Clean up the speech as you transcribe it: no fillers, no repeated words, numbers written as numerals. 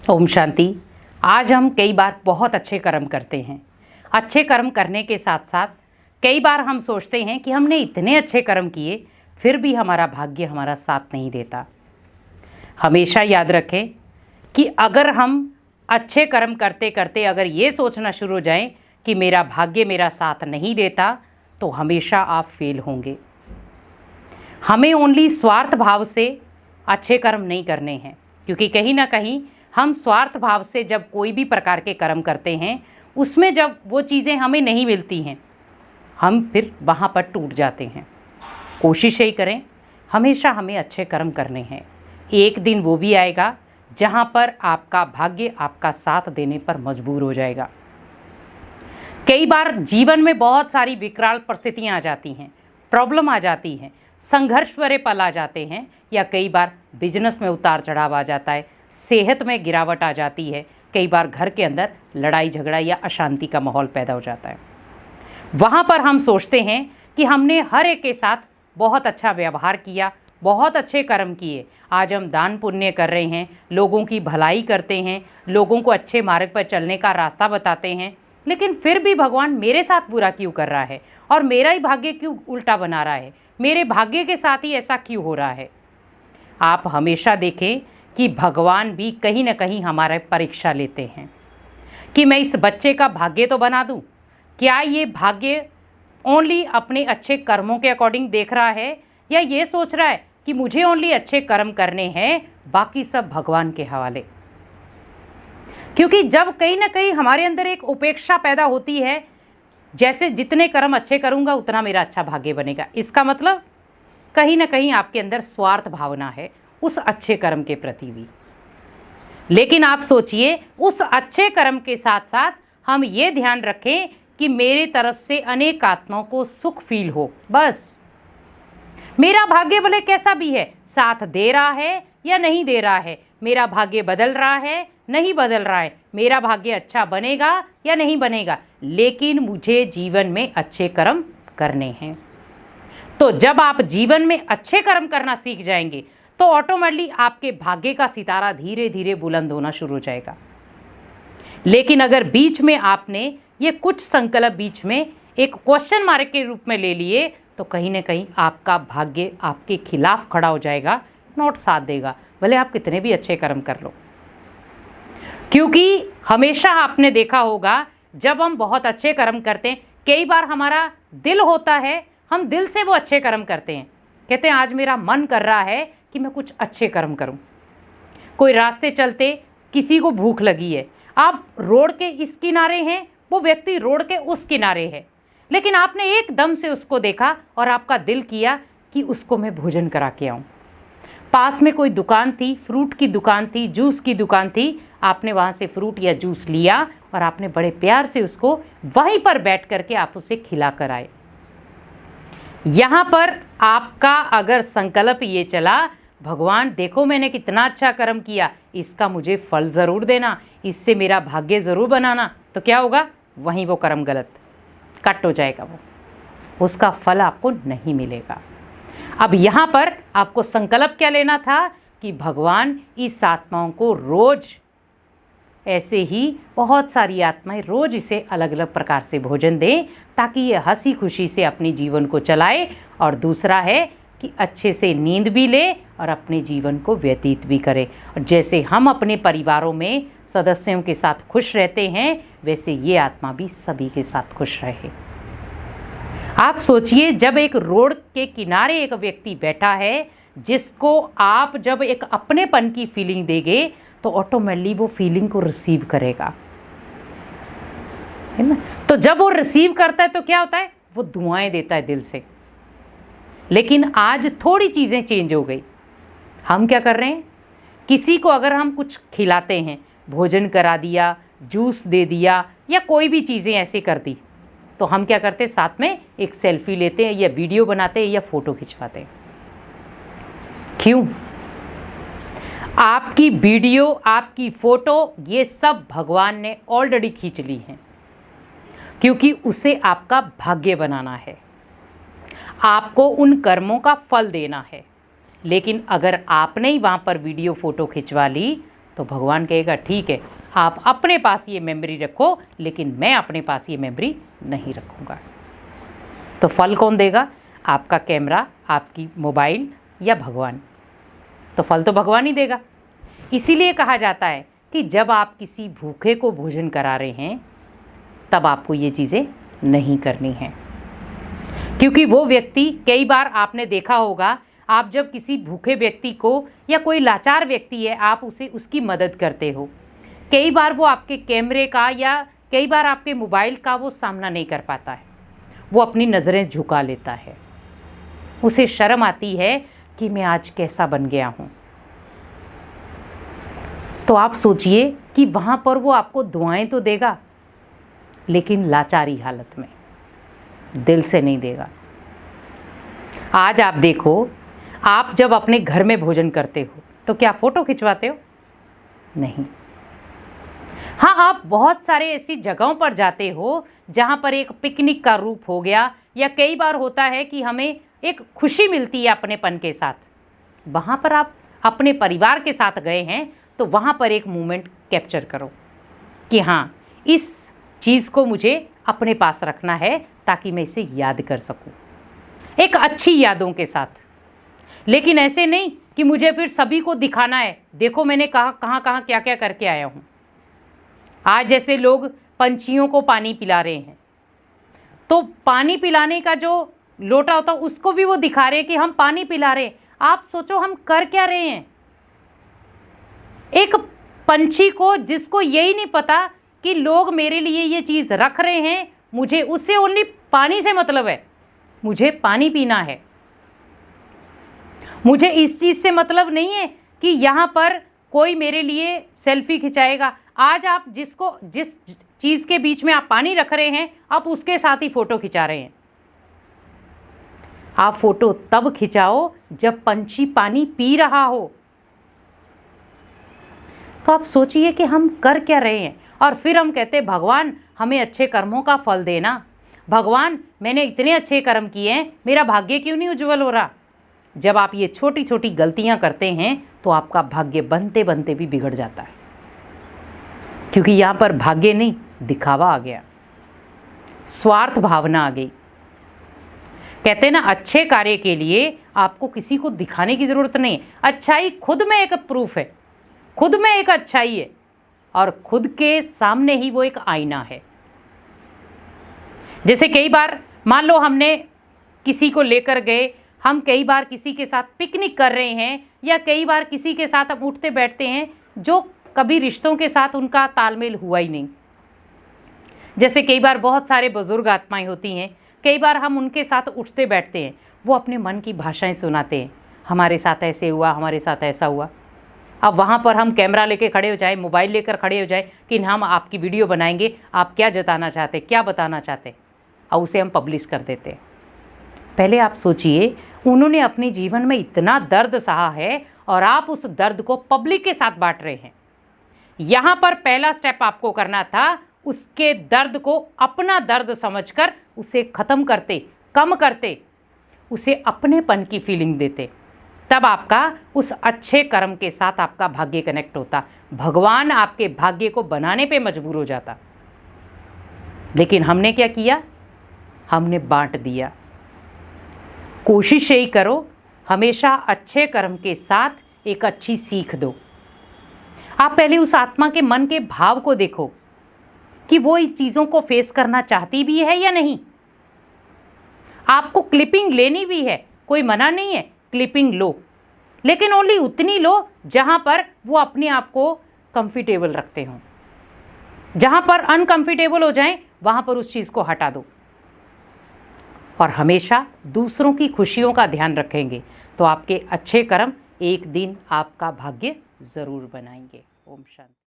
ओम शांति। आज हम कई बार बहुत अच्छे कर्म करते हैं। अच्छे कर्म करने के साथ साथ कई बार हम सोचते हैं कि हमने इतने अच्छे कर्म किए फिर भी हमारा भाग्य हमारा साथ नहीं देता। हमेशा याद रखें कि अगर हम अच्छे कर्म करते करते अगर ये सोचना शुरू हो जाएं कि मेरा भाग्य मेरा साथ नहीं देता तो हमेशा आप फेल होंगे। हमें ओनली स्वार्थ भाव से अच्छे कर्म नहीं करने हैं, क्योंकि कहीं ना कहीं हम स्वार्थ भाव से जब कोई भी प्रकार के कर्म करते हैं उसमें जब वो चीज़ें हमें नहीं मिलती हैं हम फिर वहाँ पर टूट जाते हैं। कोशिश यही करें, हमेशा हमें अच्छे कर्म करने हैं। एक दिन वो भी आएगा जहाँ पर आपका भाग्य आपका साथ देने पर मजबूर हो जाएगा। कई बार जीवन में बहुत सारी विकराल परिस्थितियाँ आ जाती हैं, प्रॉब्लम आ जाती हैं, संघर्ष भरे पल आ जाते हैं, या कई बार बिजनेस में उतार चढ़ाव आ जाता है, सेहत में गिरावट आ जाती है, कई बार घर के अंदर लड़ाई झगड़ा या अशांति का माहौल पैदा हो जाता है। वहाँ पर हम सोचते हैं कि हमने हर एक के साथ बहुत अच्छा व्यवहार किया, बहुत अच्छे कर्म किए, आज हम दान पुण्य कर रहे हैं, लोगों की भलाई करते हैं, लोगों को अच्छे मार्ग पर चलने का रास्ता बताते हैं, लेकिन फिर भी भगवान मेरे साथ बुरा क्यों कर रहा है और मेरा ही भाग्य क्यों उल्टा बना रहा है, मेरे भाग्य के साथ ही ऐसा क्यों हो रहा है। आप हमेशा देखें कि भगवान भी कहीं ना कहीं हमारा परीक्षा लेते हैं कि मैं इस बच्चे का भाग्य तो बना दूं। क्या ये भाग्य ओनली अपने अच्छे कर्मों के अकॉर्डिंग देख रहा है, या ये सोच रहा है कि मुझे ओनली अच्छे कर्म करने हैं, बाकी सब भगवान के हवाले। क्योंकि जब कहीं ना कहीं हमारे अंदर एक उपेक्षा पैदा होती है, जैसे जितने कर्म अच्छे करूँगा उतना मेरा अच्छा भाग्य बनेगा, इसका मतलब कहीं ना कहीं आपके अंदर स्वार्थ भावना है उस अच्छे कर्म के प्रति भी। लेकिन आप सोचिए, उस अच्छे कर्म के साथ साथ हम ये ध्यान रखें कि मेरे तरफ से अनेक आत्माओं को सुख फील हो। बस मेरा भाग्य भले कैसा भी है, साथ दे रहा है या नहीं दे रहा है, मेरा भाग्य बदल रहा है नहीं बदल रहा है, मेरा भाग्य अच्छा बनेगा या नहीं बनेगा, लेकिन मुझे जीवन में अच्छे कर्म करने हैं। तो जब आप जीवन में अच्छे कर्म करना सीख जाएंगे तो ऑटोमेटिकली आपके भाग्य का सितारा धीरे धीरे बुलंद होना शुरू हो जाएगा। लेकिन अगर बीच में आपने ये कुछ संकल्प बीच में एक क्वेश्चन मार्क के रूप में ले लिए तो कहीं ना कहीं आपका भाग्य आपके खिलाफ खड़ा हो जाएगा, नॉट साथ देगा, भले आप कितने भी अच्छे कर्म कर लो। क्योंकि हमेशा आपने देखा होगा जब हम बहुत अच्छे कर्म करते हैं, कई बार हमारा दिल होता है, हम दिल से वो अच्छे कर्म करते हैं, कहते हैं आज मेरा मन कर रहा है कि मैं कुछ अच्छे कर्म करूं। कोई रास्ते चलते किसी को भूख लगी है, आप रोड के इस किनारे हैं, वो व्यक्ति रोड के उस किनारे है, लेकिन आपने एकदम से उसको देखा और आपका दिल किया कि उसको मैं भोजन करा के आऊँ। पास में कोई दुकान थी, फ्रूट की दुकान थी, जूस की दुकान थी, आपने वहाँ से फ्रूट या जूस लिया और आपने बड़े प्यार से उसको वहीं पर बैठ करके आप उसे खिला कर आए। यहाँ पर आपका अगर संकल्प ये चला, भगवान देखो मैंने कितना अच्छा कर्म किया, इसका मुझे फल ज़रूर देना, इससे मेरा भाग्य ज़रूर बनाना, तो क्या होगा, वहीं वो कर्म गलत कट हो जाएगा, वो उसका फल आपको नहीं मिलेगा। अब यहाँ पर आपको संकल्प क्या लेना था कि भगवान इस आत्माओं को रोज़ ऐसे ही बहुत सारी आत्माएं रोज़ इसे अलग अलग प्रकार से भोजन दें ताकि ये हंसी खुशी से अपने जीवन को चलाए, और दूसरा है कि अच्छे से नींद भी ले और अपने जीवन को व्यतीत भी करे। और जैसे हम अपने परिवारों में सदस्यों के साथ खुश रहते हैं वैसे ये आत्मा भी सभी के साथ खुश रहे। आप सोचिए, जब एक रोड के किनारे एक व्यक्ति बैठा है जिसको आप जब एक अपनेपन की फीलिंग देंगे तो ऑटोमेटिकली वो फीलिंग को रिसीव करेगा, है ना। तो जब वो रिसीव करता है तो क्या होता है, वो दुआएं देता है दिल से। लेकिन आज थोड़ी चीज़ें चेंज हो गई। हम क्या कर रहे हैं, किसी को अगर हम कुछ खिलाते हैं, भोजन करा दिया, जूस दे दिया या कोई भी चीज़ें ऐसे कर दी, तो हम क्या करते हैं, साथ में एक सेल्फी लेते हैं या वीडियो बनाते हैं या फ़ोटो खिंचवाते हैं। क्यों? आपकी वीडियो, आपकी फ़ोटो, ये सब भगवान ने ऑलरेडी खींच ली हैं, क्योंकि उसे आपका भाग्य बनाना है, आपको उन कर्मों का फल देना है। लेकिन अगर आपने ही वहाँ पर वीडियो फ़ोटो खिंचवा ली तो भगवान कहेगा ठीक है, आप अपने पास ये मेमोरी रखो, लेकिन मैं अपने पास ये मेमोरी नहीं रखूँगा। तो फल कौन देगा? आपका कैमरा, आपकी मोबाइल या भगवान? तो फल तो भगवान ही देगा। इसीलिए कहा जाता है कि जब आप किसी भूखे को भोजन करा रहे हैं तब आपको ये चीज़ें नहीं करनी हैं, क्योंकि वो व्यक्ति, कई बार आपने देखा होगा, आप जब किसी भूखे व्यक्ति को या कोई लाचार व्यक्ति है, आप उसे उसकी मदद करते हो, कई बार वो आपके कैमरे का या कई बार आपके मोबाइल का वो सामना नहीं कर पाता है, वो अपनी नज़रें झुका लेता है, उसे शर्म आती है कि मैं आज कैसा बन गया हूँ। तो आप सोचिए कि वहाँ पर वो आपको दुआएं तो देगा, लेकिन लाचारी हालत में, दिल से नहीं देगा। आज आप देखो, आप जब अपने घर में भोजन करते हो तो क्या फ़ोटो खिंचवाते हो? नहीं। हाँ, आप बहुत सारे ऐसी जगहों पर जाते हो जहाँ पर एक पिकनिक का रूप हो गया, या कई बार होता है कि हमें एक खुशी मिलती है अपनेपन के साथ, वहाँ पर आप अपने परिवार के साथ गए हैं तो वहाँ पर एक मोमेंट कैप्चर करो कि हाँ, इस चीज़ को मुझे अपने पास रखना है ताकि मैं इसे याद कर सकूं, एक अच्छी यादों के साथ। लेकिन ऐसे नहीं कि मुझे फिर सभी को दिखाना है, देखो मैंने कहाँ कहाँ क्या क्या करके आया हूँ। आज जैसे लोग पंछियों को पानी पिला रहे हैं, तो पानी पिलाने का जो लोटा होता है उसको भी वो दिखा रहे हैं कि हम पानी पिला रहे हैं। आप सोचो हम कर क्या रहे हैं? एक पंछी को, जिसको यही नहीं पता कि लोग मेरे लिए ये चीज़ रख रहे हैं, मुझे उससे ओनली पानी से मतलब है, मुझे पानी पीना है, मुझे इस चीज़ से मतलब नहीं है कि यहाँ पर कोई मेरे लिए सेल्फी खिंचाएगा। आज आप जिस चीज़ के बीच में आप पानी रख रहे हैं, आप उसके साथ ही फ़ोटो खिंचा रहे हैं। आप फ़ोटो तब खिंचाओ जब पंछी पानी पी रहा हो। तो आप सोचिए कि हम कर क्या रहे हैं, और फिर हम कहते हैं भगवान हमें अच्छे कर्मों का फल देना, भगवान मैंने इतने अच्छे कर्म किए हैं, मेरा भाग्य क्यों नहीं उज्जवल हो रहा। जब आप ये छोटी छोटी गलतियां करते हैं तो आपका भाग्य बनते बनते भी बिगड़ जाता है, क्योंकि यहाँ पर भाग्य नहीं, दिखावा आ गया, स्वार्थ भावना आ गई। कहते हैं ना, अच्छे कार्य के लिए आपको किसी को दिखाने की ज़रूरत नहीं है। अच्छाई खुद में एक प्रूफ है, खुद में एक अच्छाई है, और खुद के सामने ही वो एक आईना है। जैसे कई बार मान लो हमने किसी को लेकर गए, हम कई बार किसी के साथ पिकनिक कर रहे हैं, या कई बार किसी के साथ हम उठते बैठते हैं जो कभी रिश्तों के साथ उनका तालमेल हुआ ही नहीं। जैसे कई बार बहुत सारे बुजुर्ग आत्माएं होती हैं, कई बार हम उनके साथ उठते बैठते हैं, वो अपने मन की भाषाएं सुनाते हैं, हमारे साथ ऐसे हुआ, हमारे साथ ऐसा हुआ। अब वहाँ पर हम कैमरा लेके खड़े हो जाए, मोबाइल लेकर खड़े हो जाए कि हम आपकी वीडियो बनाएंगे, आप क्या जताना चाहते, क्या बताना चाहते, और उसे हम पब्लिश कर देते हैं। पहले आप सोचिए, उन्होंने अपने जीवन में इतना दर्द सहा है और आप उस दर्द को पब्लिक के साथ बांट रहे हैं। यहाँ पर पहला स्टेप आपको करना था, उसके दर्द को अपना दर्द समझकर उसे ख़त्म करते, कम करते, उसे अपनेपन की फीलिंग देते, तब आपका उस अच्छे कर्म के साथ आपका भाग्य कनेक्ट होता, भगवान आपके भाग्य को बनाने पे मजबूर हो जाता। लेकिन हमने क्या किया? हमने बांट दिया। कोशिश यही करो, हमेशा अच्छे कर्म के साथ एक अच्छी सीख दो। आप पहले उस आत्मा के मन के भाव को देखो कि वो इन चीज़ों को फेस करना चाहती भी है या नहीं। आपको क्लिपिंग लेनी भी है, कोई मना नहीं है, क्लिपिंग लो, लेकिन ओनली उतनी लो जहाँ पर वो अपने आप को कंफर्टेबल रखते हों। जहाँ पर अनकंफर्टेबल हो जाएं, वहाँ पर उस चीज़ को हटा दो। और हमेशा दूसरों की खुशियों का ध्यान रखेंगे तो आपके अच्छे कर्म एक दिन आपका भाग्य ज़रूर बनाएंगे। ओम शांति।